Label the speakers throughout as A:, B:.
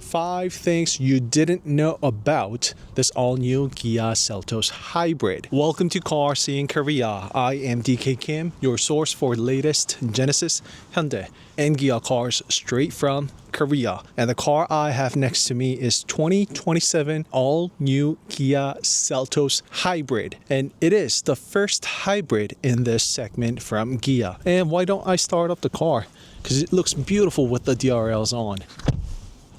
A: 5 things you didn't know about this all-new Kia Seltos Hybrid. Welcome to Car Seeing Korea. I am DK Kim, your source for latest Genesis, Hyundai, and Kia cars straight from Korea. And the car I have next to me is 2027 all-new Kia Seltos Hybrid. And it is the first hybrid in this segment from Kia. And why don't I start up the car? Because it looks beautiful with the DRLs on.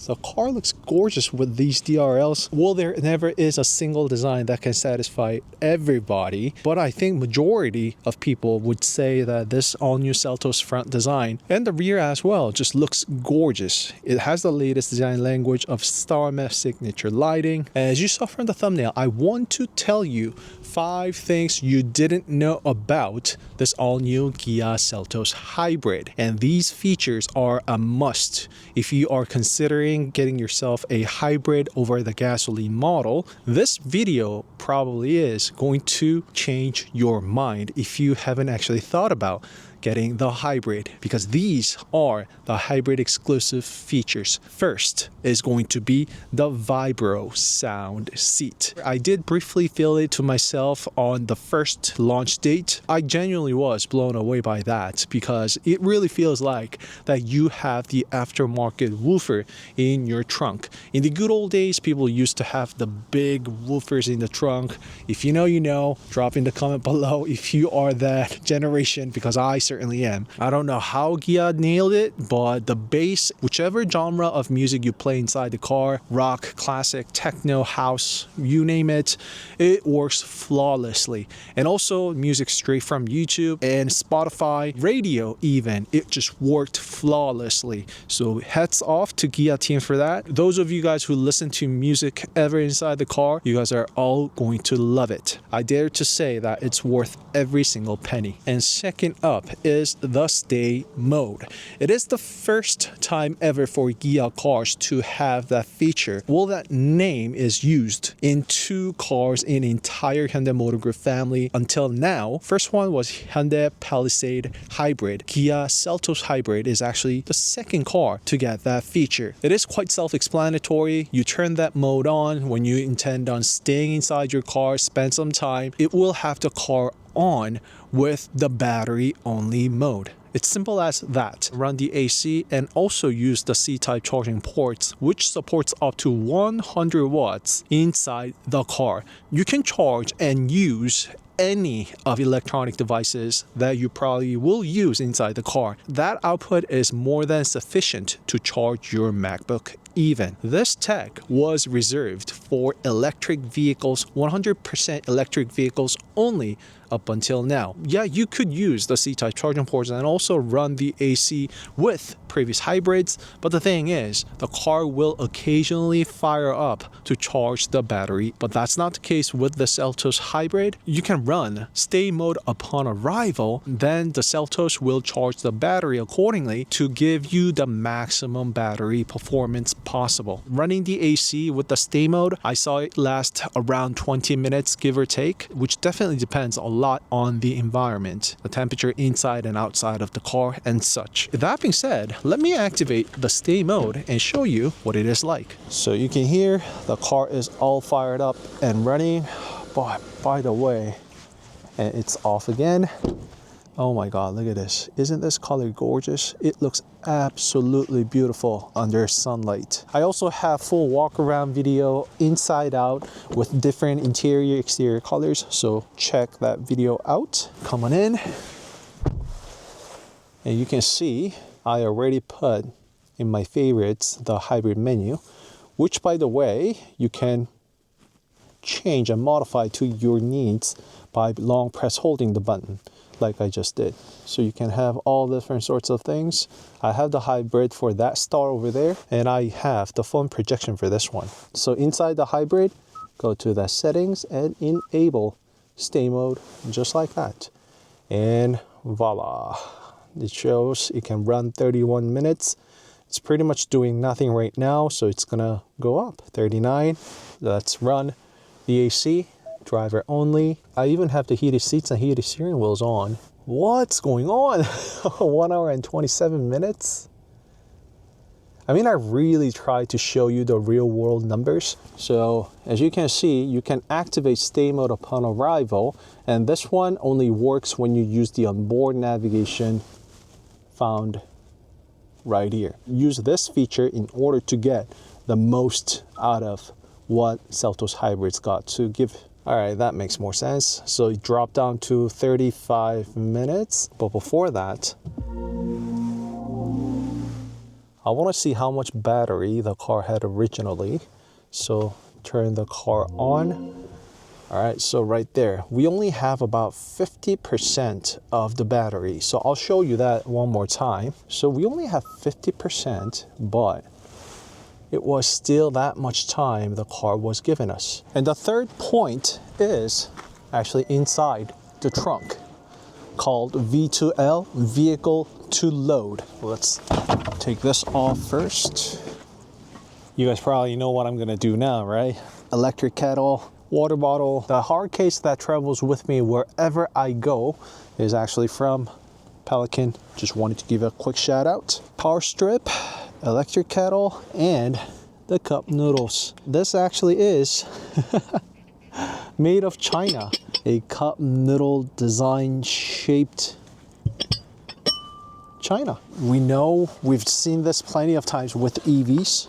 A: The car looks gorgeous with these DRLs. Well, there never is a single design that can satisfy everybody, but I think majority of people would say that this all-new Seltos front design and the rear as well just looks gorgeous. It has the latest design language of StarMeth signature lighting. As you saw from the thumbnail, I want to tell you 5 things you didn't know about this all-new Kia Seltos Hybrid. And these features are a must if you are considering getting yourself a hybrid over the gasoline model. This video probably is going to change your mind if you haven't actually thought about getting the hybrid, because these are the hybrid exclusive features. First is going to be the Vibro sound seat. I did briefly feel it to myself on the first launch date. I genuinely was blown away by that, because it really feels like that you have the aftermarket woofer in your trunk. In the good old days, people used to have the big woofers in the trunk. If you know, you know. Drop in the comment below if you are that generation, because I certainly am. I don't know how Kia nailed it, but the bass, whichever genre of music you play inside the car, rock, classic, techno, house, you name it, it works flawlessly. And also music straight from YouTube and Spotify, radio even, it just worked flawlessly. So hats off to Kia team for that. Those of you guys who listen to music ever inside the car, you guys are all going to love it. I dare to say that it's worth every single penny. And second up is the stay mode. It is the first time ever for Kia cars to have that feature. Well, that name is used in 2 cars in entire Hyundai Motor Group family until now. First one was Hyundai Palisade Hybrid. Kia Seltos Hybrid is actually the second car to get that feature. It is quite self-explanatory. You turn that mode on when you intend on staying inside your car, spend some time. It will have the car on with the battery only mode. It's simple as that. Run the AC and also use the C-type charging ports, which supports up to 100 watts inside the car. You can charge and use any of electronic devices that you probably will use inside the car. That output is more than sufficient to charge your MacBook even. This tech was reserved for electric vehicles, 100% electric vehicles only up until now. Yeah, you could use the C-type charging ports and also run the AC with previous hybrids, but the thing is, the car will occasionally fire up to charge the battery, but that's not the case with the Seltos Hybrid. You can run stay mode upon arrival, then the Seltos will charge the battery accordingly to give you the maximum battery performance possible. Running the AC with the stay mode, I saw it last around 20 minutes, give or take, which definitely depends a lot on the environment, the temperature inside and outside of the car and such. That being said, let me activate the stay mode and show you what it is like. So you can hear the car is all fired up and running. But by the way, and it's off again. Oh my god, look at this. Isn't this color gorgeous? It looks absolutely beautiful under sunlight. I also have full walk around video inside out with different interior exterior colors, so check that video out. Come on in. And you can see I already put in my favorites the hybrid menu, which by the way, you can change and modify to your needs by long press holding the button like I just did. So you can have all different sorts of things. I have the hybrid for that star over there, and I have the phone projection for this one. So inside the hybrid, go to the settings and enable stay mode just like that. And voila. It shows it can run 31 minutes. It's pretty much doing nothing right now, so it's gonna go up. 39. Let's run the AC, driver only. I even have the heated seats and heated steering wheels on. What's going on? 1 hour and 27 minutes. I mean, I really tried to show you the real world numbers. So as you can see, you can activate stay mode upon arrival. And this one only works when you use the onboard navigation found right here. Use this feature in order to get the most out of what Seltos Hybrid's got to give. All right, that makes more sense. So you drop down to 35 minutes. But before that, I want to see how much battery the car had originally. So turn the car on. All right, so right there, we only have about 50% of the battery. So I'll show you that one more time. So we only have 50%, but it was still that much time the car was giving us. And the third point is actually inside the trunk, called V2L, vehicle to load. Let's take this off first. You guys probably know what I'm gonna do now, right? Electric kettle, water bottle. The hard case that travels with me wherever I go is actually from Pelican. Just wanted to give a quick shout out. Power strip, electric kettle, and the cup noodles. This actually is made of China. A cup noodle design shaped China. We know we've seen this plenty of times with EVs,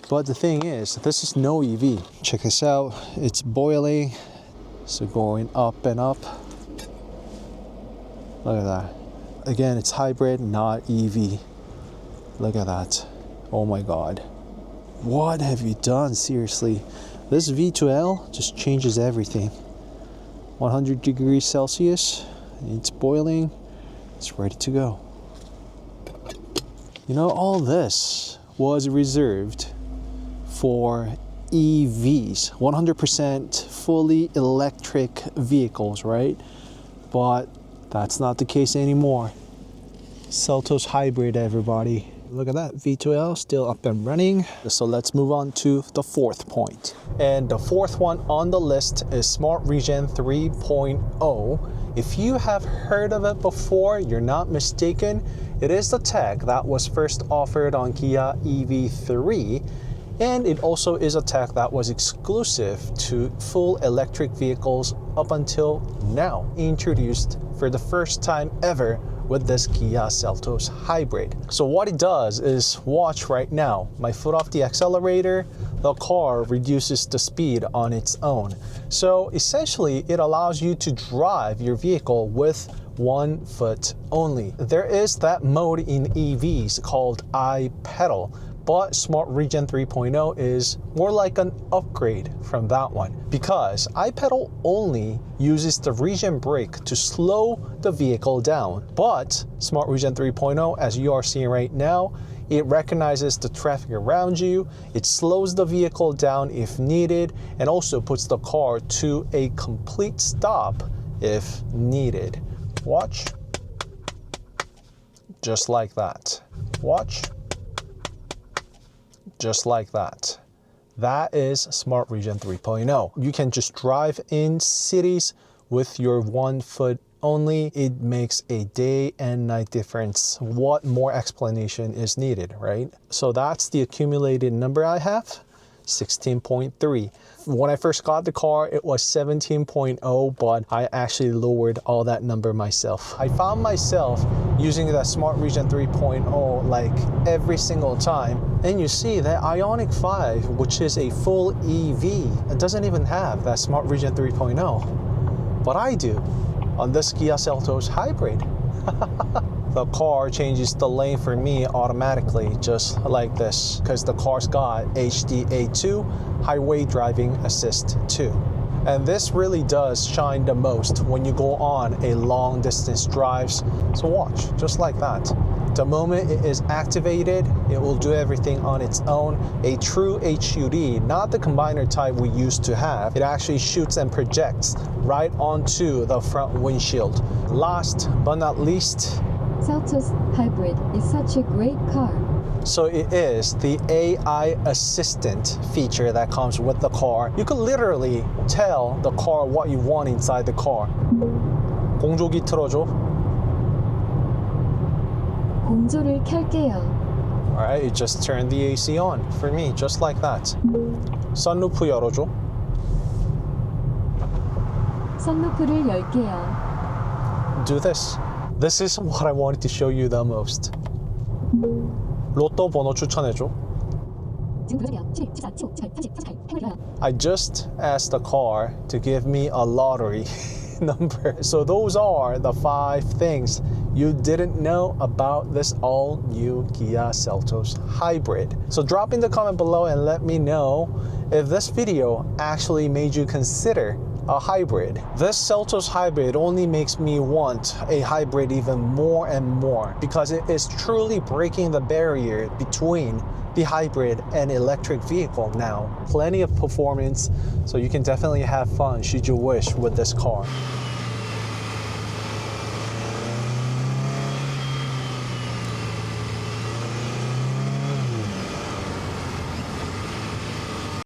A: but the thing is, this is no EV. Check this out, it's boiling. So going up and up. Look at that. Again, it's hybrid, not EV. Look at that. Oh my God. What have you done? Seriously. This V2L just changes everything. 100 degrees Celsius. It's boiling. It's ready to go. You know, all this was reserved for EVs, 100% fully electric vehicles, right? But that's not the case anymore. Seltos Hybrid, everybody. Look at that, V2L still up and running. So let's move on to the fourth point. And the fourth one on the list is Smart Regen 3.0. If you have heard of it before, you're not mistaken. It is the tech that was first offered on Kia EV3. And it also is a tech that was exclusive to full electric vehicles up until now, introduced for the first time ever with this Kia Seltos Hybrid. So what it does is, watch right now, my foot off the accelerator, the car reduces the speed on its own. So essentially, it allows you to drive your vehicle with one foot only. There is that mode in EVs called iPedal, but Smart Regen 3.0 is more like an upgrade from that one, because iPedal only uses the regen brake to slow the vehicle down. But Smart Regen 3.0, as you are seeing right now, it recognizes the traffic around you, it slows the vehicle down if needed, and also puts the car to a complete stop if needed. Watch. Just like that. Watch. Just like that. That is Smart Regen 3.0. You can just drive in cities with your one foot only. It makes a day and night difference. What more explanation is needed, right? So that's the accumulated number I have, 16.3. When I first got the car, it was 17.0, but I actually lowered all that number myself. I found myself using that Smart Regen 3.0 like every single time. And you see that Ioniq 5, which is a full EV, it doesn't even have that Smart Regen 3.0. But I do on this Kia Seltos Hybrid. The car changes the lane for me automatically, just like this, because the car's got HDA2, Highway Driving Assist 2. And this really does shine the most when you go on a long distance drives. So watch, just like that. The moment it is activated, it will do everything on its own. A true HUD, not the combiner type we used to have. It actually shoots and projects right onto the front windshield. Last but not least,
B: Seltos Hybrid is such a great car.
A: So it is the AI assistant feature that comes with the car. You can literally tell the car what you want inside the car. 공조기 틀어줘.
B: 공조를 켤게요.
A: Alright, you just turn the AC on for me, just like that. 선루프 열어줘.
B: 선루프를 열게요.
A: Do this. This is what I wanted to show you the most. 로또 번호 추천해줘.
B: 지금 불러주세요. 11, 14, 15, 18, 30, 38, 38.
A: I just asked the car to give me a lottery number. So those are the 5 things you didn't know about this all-new Kia Seltos Hybrid. So drop in the comment below and let me know if this video actually made you consider a hybrid. This Seltos Hybrid only makes me want a hybrid even more and more because it is truly breaking the barrier between the hybrid and electric vehicle now. Plenty of performance, so you can definitely have fun should you wish with this car.